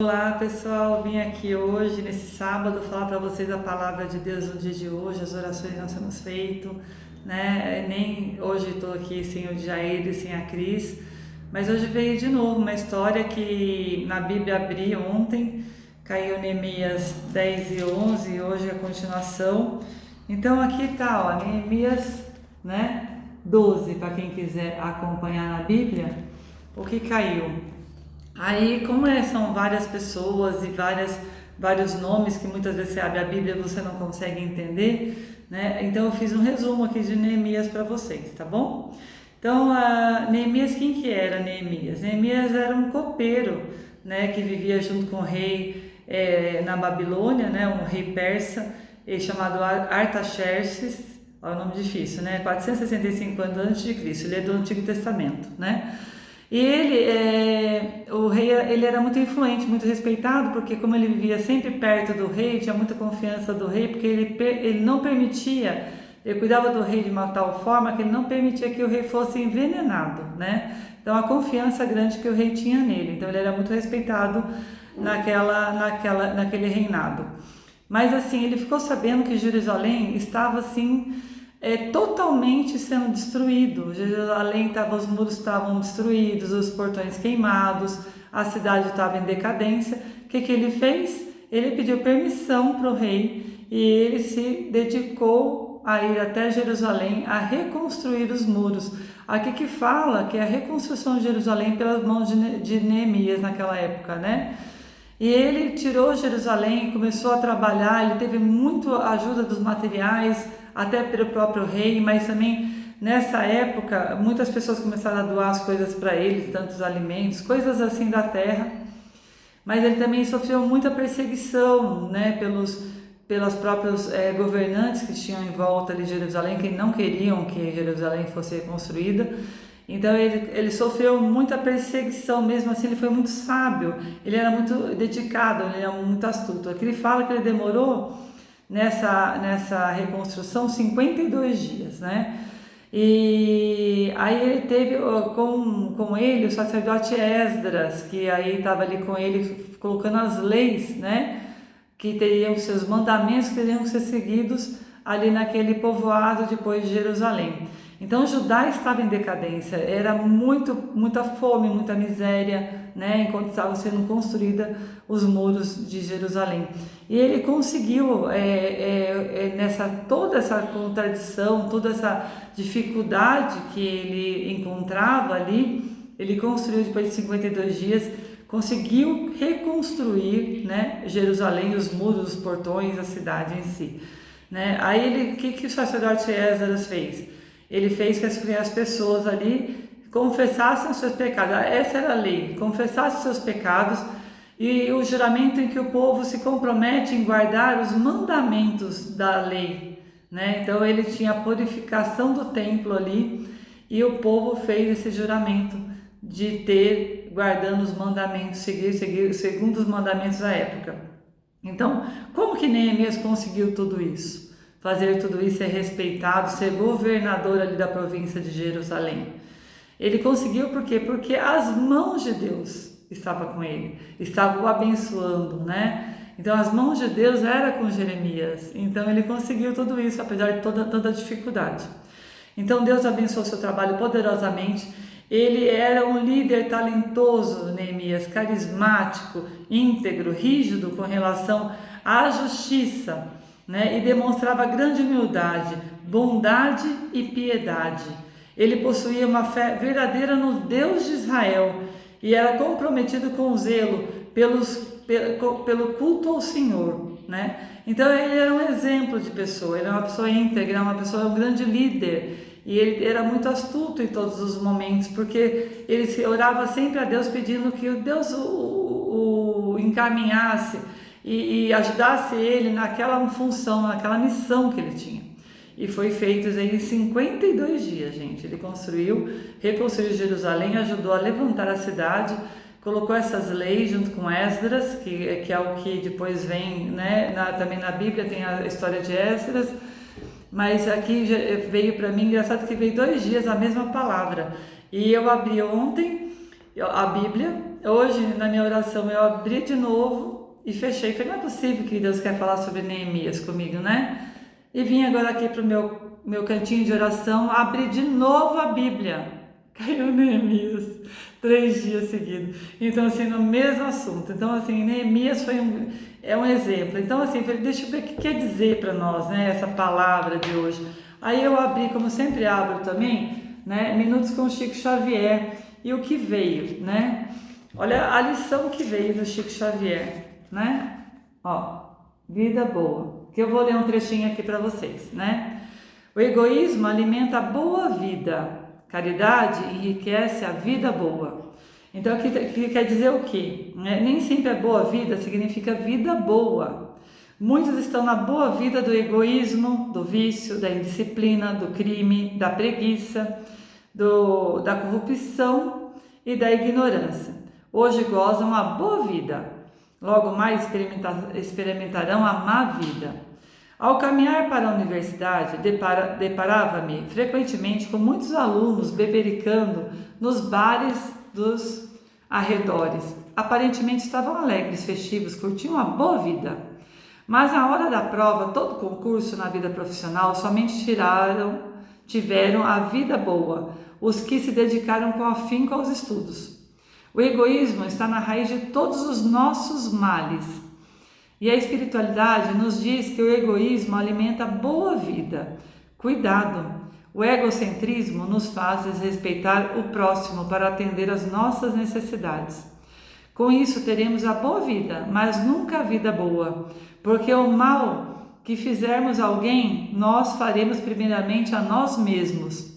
Olá pessoal, vim aqui hoje, nesse sábado, falar para vocês a palavra de Deus no dia de hoje, as orações que nós temos feito, né? Nem hoje estou aqui sem o Jair e sem a Cris, mas hoje veio de novo uma história que na Bíblia abri ontem, caiu Neemias 10 e 11, e hoje é a continuação. Então aqui tá, ó, Neemias, né, 12, para quem quiser acompanhar na Bíblia, o que caiu. Aí, como são várias pessoas e vários nomes que muitas vezes você abre a Bíblia e você não consegue entender, né? Então eu fiz um resumo aqui de Neemias para vocês, tá bom? Então, Neemias, quem que era Neemias? Neemias era um copeiro, né, que vivia junto com o rei na Babilônia, né, um rei persa, chamado Artaxerxes, é um nome difícil, né? 465 anos antes de Cristo, ele é do Antigo Testamento, né? E o rei, ele era muito influente, muito respeitado, porque como ele vivia sempre perto do rei, tinha muita confiança do rei, porque ele não permitia, ele cuidava do rei de uma tal forma que ele não permitia que o rei fosse envenenado, né? Então a confiança grande que o rei tinha nele, então ele era muito respeitado naquele reinado. Mas assim, ele ficou sabendo que Jerusalém estava assim totalmente sendo destruído. Jerusalém os muros estavam destruídos, os portões queimados, a cidade estava em decadência. O que ele fez? Ele pediu permissão para o rei e ele se dedicou a ir até Jerusalém a reconstruir os muros. Aqui que fala que é a reconstrução de Jerusalém pelas mãos de Neemias naquela época, né? E ele tirou Jerusalém, começou a trabalhar, ele teve muito ajuda dos materiais, até pelo próprio rei, mas também nessa época muitas pessoas começaram a doar as coisas para ele, tantos alimentos, coisas assim da terra. Mas ele também sofreu muita perseguição, né, pelos próprios governantes que tinham em volta de Jerusalém, que não queriam que Jerusalém fosse reconstruída. Então ele sofreu muita perseguição, mesmo assim ele foi muito sábio, ele era muito dedicado, ele era muito astuto. Aqui ele fala que ele demorou nessa reconstrução 52 dias, né? E aí ele teve com ele o sacerdote Esdras, que aí estava ali com ele colocando as leis, né? Que teriam seus mandamentos que teriam que ser seguidos ali naquele povoado depois de Jerusalém. Então Judá estava em decadência, era muita fome, muita miséria, né, enquanto estavam sendo construídos os muros de Jerusalém. E ele conseguiu, toda essa contradição, toda essa dificuldade que ele encontrava ali, ele construiu depois de 52 dias, conseguiu reconstruir, né, Jerusalém, os muros, os portões, a cidade em si. Né? Aí o que o sacerdote Esdras fez? Ele fez que as pessoas ali confessassem os seus pecados. Essa era a lei, confessassem os seus pecados, e o juramento em que o povo se compromete em guardar os mandamentos da lei, né? Então ele tinha a purificação do templo ali, e o povo fez esse juramento de ter, guardando os mandamentos, seguir segundo os mandamentos da época. Então, como que Neemias conseguiu tudo isso? Fazer tudo isso, ser respeitado, ser governador ali da província de Jerusalém. Ele conseguiu por quê? Porque as mãos de Deus estavam com ele, estavam o abençoando, né? Então as mãos de Deus eram com Jeremias, então ele conseguiu tudo isso, apesar de toda a dificuldade. Então Deus abençoou seu trabalho poderosamente. Ele era um líder talentoso, Neemias, carismático, íntegro, rígido com relação à justiça, né? E demonstrava grande humildade, bondade e piedade. Ele possuía uma fé verdadeira no Deus de Israel e era comprometido com zelo pelo culto ao Senhor, né? Então ele era um exemplo de pessoa, ele era uma pessoa íntegra, um grande líder, e ele era muito astuto em todos os momentos, porque ele orava sempre a Deus pedindo que Deus o encaminhasse e ajudasse ele naquela função, naquela missão que ele tinha. E foi feito aí em 52 dias, gente. Ele reconstruiu Jerusalém, ajudou a levantar a cidade, colocou essas leis junto com Esdras, que é o que depois vem, né? Também na Bíblia tem a história de Esdras, mas aqui veio para mim, engraçado que veio 2 dias a mesma palavra. E eu abri ontem a Bíblia. Hoje, na minha oração, eu abri de novo e fechei. Falei, não é possível que Deus quer falar sobre Neemias comigo, né? E vim agora aqui para o meu cantinho de oração, abri de novo a Bíblia. Caiu Neemias, 3 dias seguidos. Então, assim, no mesmo assunto. Então, assim, Neemias é um exemplo. Então, assim, deixa eu ver o que quer dizer para nós, né, essa palavra de hoje. Aí eu abri, como sempre abro também, né, Minutos com Chico Xavier, e o que veio, né? Olha a lição que veio do Chico Xavier, né? Ó, vida boa. Que eu vou ler um trechinho aqui para vocês, né? O egoísmo alimenta a boa vida. Caridade enriquece a vida boa. Então, aqui quer dizer o quê? Nem sempre a boa vida significa vida boa. Muitos estão na boa vida do egoísmo, do vício, da indisciplina, do crime, da preguiça, da corrupção e da ignorância. Hoje gozam a boa vida, logo mais experimentarão a má vida. Ao caminhar para a universidade, deparava-me frequentemente com muitos alunos bebericando nos bares dos arredores. Aparentemente estavam alegres, festivos, curtiam a boa vida. Mas na hora da prova, todo concurso na vida profissional, somente tiveram a vida boa, os que se dedicaram com afinco aos estudos. O egoísmo está na raiz de todos os nossos males. E a espiritualidade nos diz que o egoísmo alimenta a boa vida. Cuidado! O egocentrismo nos faz desrespeitar o próximo para atender às nossas necessidades. Com isso teremos a boa vida, mas nunca a vida boa, porque o mal que fizermos a alguém, nós faremos primeiramente a nós mesmos.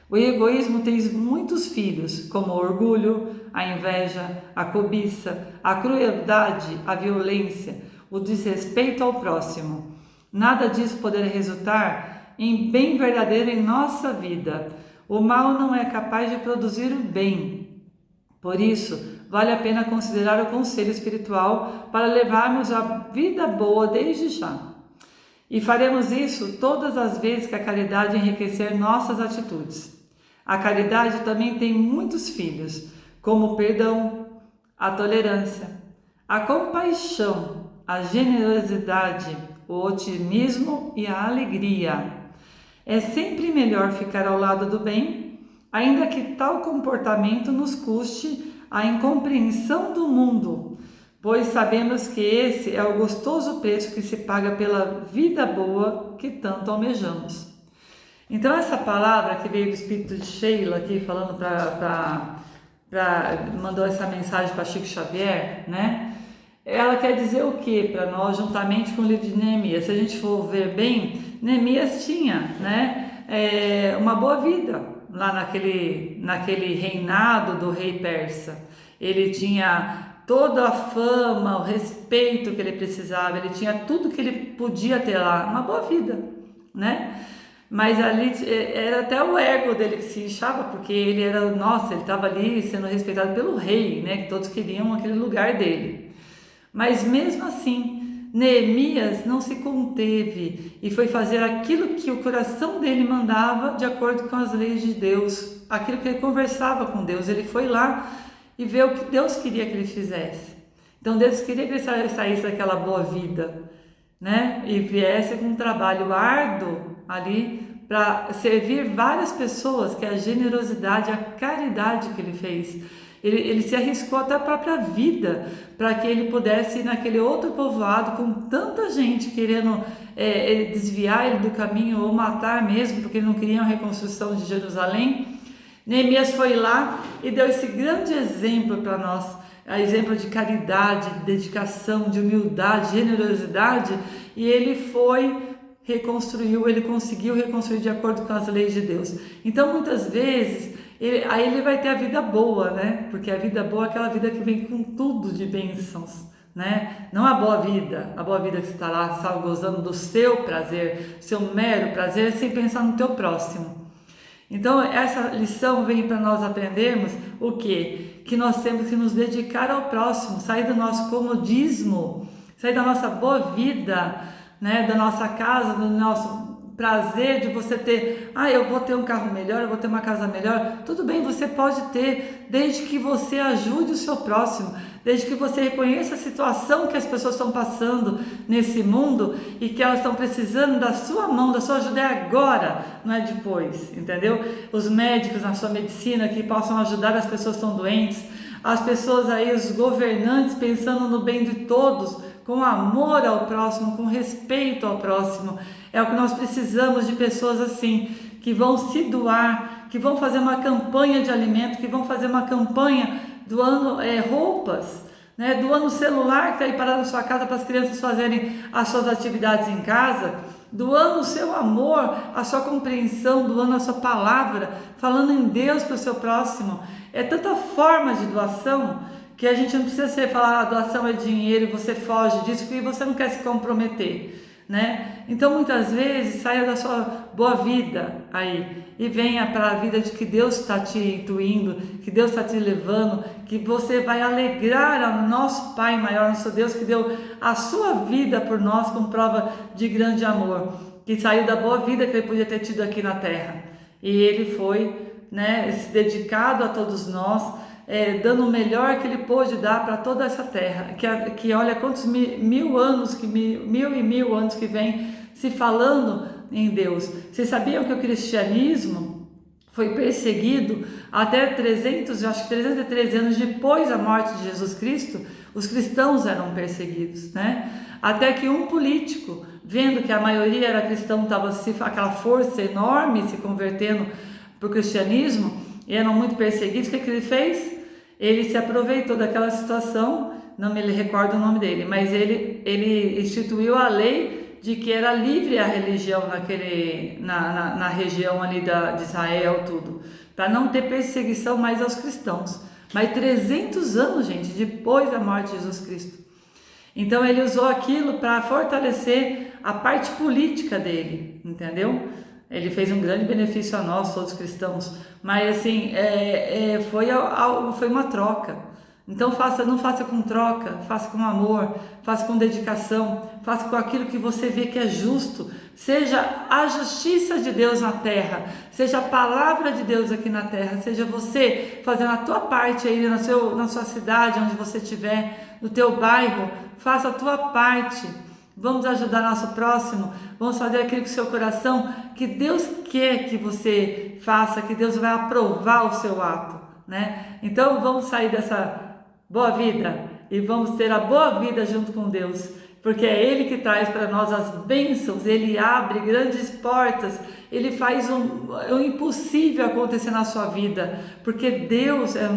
O egoísmo tem muitos filhos, como o orgulho, a inveja, a cobiça, a crueldade, a violência, o desrespeito ao próximo. Nada disso poderá resultar em bem verdadeiro em nossa vida. O mal não é capaz de produzir o bem. Por isso, vale a pena considerar o conselho espiritual para levarmos a vida boa desde já. E faremos isso todas as vezes que a caridade enriquecer nossas atitudes. A caridade também tem muitos filhos, como o perdão, a tolerância, a compaixão, a generosidade, o otimismo e a alegria. É sempre melhor ficar ao lado do bem, ainda que tal comportamento nos custe a incompreensão do mundo, pois sabemos que esse é o gostoso preço que se paga pela vida boa que tanto almejamos. Então essa palavra que veio do espírito de Sheila aqui falando mandou essa mensagem para Chico Xavier, né? Ela quer dizer o que para nós, juntamente com o livro de Neemias? Se a gente for ver bem, Neemias tinha, né, uma boa vida lá naquele reinado do rei persa. Ele tinha toda a fama, o respeito que ele precisava, ele tinha tudo que ele podia ter lá, uma boa vida, né? Mas ali era até o ego dele que se inchava, porque ele estava ali sendo respeitado pelo rei, né? Que todos queriam aquele lugar dele. Mas mesmo assim, Neemias não se conteve e foi fazer aquilo que o coração dele mandava de acordo com as leis de Deus, aquilo que ele conversava com Deus. Ele foi lá e vê o que Deus queria que ele fizesse. Então Deus queria que ele saísse daquela boa vida, né? E viesse com um trabalho árduo ali para servir várias pessoas, que é a generosidade, a caridade que ele fez. Ele se arriscou até a própria vida para que ele pudesse ir naquele outro povoado com tanta gente querendo desviar ele do caminho ou matar mesmo, porque ele não queria a reconstrução de Jerusalém. Neemias foi lá e deu esse grande exemplo para nós, exemplo de caridade, de dedicação, de humildade, generosidade, e ele ele conseguiu reconstruir de acordo com as leis de Deus. Então muitas vezes aí ele vai ter a vida boa, né? Porque a vida boa é aquela vida que vem com tudo de bênçãos, né? Não a boa vida que você está lá gozando do seu prazer, seu mero prazer, sem pensar no teu próximo. Então essa lição vem para nós aprendermos o quê? Que nós temos que nos dedicar ao próximo, sair do nosso comodismo, sair da nossa boa vida, né? Da nossa casa, do nosso prazer de você ter, eu vou ter um carro melhor, eu vou ter uma casa melhor. Tudo bem, você pode ter, desde que você ajude o seu próximo, desde que você reconheça a situação que as pessoas estão passando nesse mundo e que elas estão precisando da sua mão, da sua ajuda agora, não é depois, entendeu? Os médicos na sua medicina que possam ajudar as pessoas que estão doentes, as pessoas aí, os governantes pensando no bem de todos, com amor ao próximo, com respeito ao próximo. É o que nós precisamos de pessoas assim, que vão se doar, que vão fazer uma campanha de alimento, que vão fazer uma campanha doando roupas, né? Doando celular que está aí parado na sua casa para as crianças fazerem as suas atividades em casa, doando o seu amor, a sua compreensão, doando a sua palavra, falando em Deus para o seu próximo. É tanta forma de doação que a gente não precisa falar, doação é dinheiro e você foge disso porque você não quer se comprometer, né? Então muitas vezes saia da sua boa vida aí e venha para a vida de que Deus está te intuindo, que Deus está te levando, que você vai alegrar ao nosso Pai maior, nosso Deus que deu a sua vida por nós como prova de grande amor, que saiu da boa vida que ele podia ter tido aqui na terra e ele foi, né, se dedicado a todos nós, dando o melhor que ele pôde dar para toda essa terra, que olha quantos mil anos que vem se falando em Deus. Vocês sabiam que o cristianismo foi perseguido até 313 anos depois da morte de Jesus Cristo? Os cristãos eram perseguidos, né? Até que um político, vendo que a maioria era cristão, estava aquela força enorme se convertendo para o cristianismo, e eram muito perseguidos, o que ele fez? Ele se aproveitou daquela situação, não me recordo o nome dele, mas ele instituiu a lei de que era livre a religião na região ali de Israel, tudo, para não ter perseguição mais aos cristãos. Mas 300 anos, gente, depois da morte de Jesus Cristo. Então ele usou aquilo para fortalecer a parte política dele, entendeu? Ele fez um grande benefício a nós, todos cristãos, mas assim, foi uma troca. Então não faça com troca, faça com amor, faça com dedicação, faça com aquilo que você vê que é justo. Seja a justiça de Deus na terra, seja a palavra de Deus aqui na terra, seja você fazendo a tua parte aí na sua cidade, onde você estiver, no teu bairro, faça a tua parte. Vamos ajudar nosso próximo, vamos fazer aquilo com o seu coração, que Deus quer que você faça, que Deus vai aprovar o seu ato, né? Então vamos sair dessa boa vida e vamos ter a boa vida junto com Deus, porque é Ele que traz para nós as bênçãos, Ele abre grandes portas, Ele faz o impossível acontecer na sua vida, porque Deus é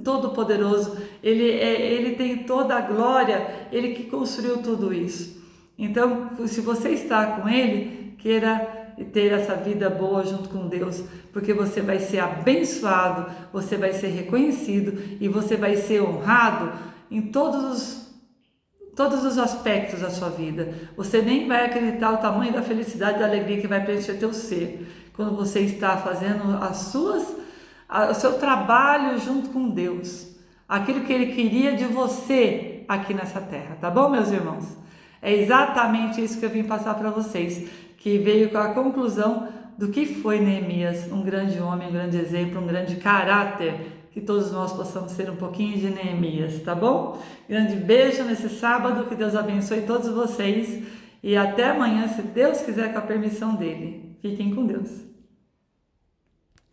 todo poderoso, Ele tem toda a glória, Ele que construiu tudo isso. Então, se você está com Ele, queira ter essa vida boa junto com Deus, porque você vai ser abençoado, você vai ser reconhecido e você vai ser honrado em todos os aspectos da sua vida. Você nem vai acreditar o tamanho da felicidade e da alegria que vai preencher teu ser quando você está fazendo o seu trabalho junto com Deus, aquilo que Ele queria de você aqui nessa terra, tá bom, meus irmãos? É exatamente isso que eu vim passar para vocês, que veio com a conclusão do que foi Neemias, um grande homem, um grande exemplo, um grande caráter, que todos nós possamos ser um pouquinho de Neemias, tá bom? Grande beijo nesse sábado, que Deus abençoe todos vocês e até amanhã, se Deus quiser, com a permissão dele. Fiquem com Deus.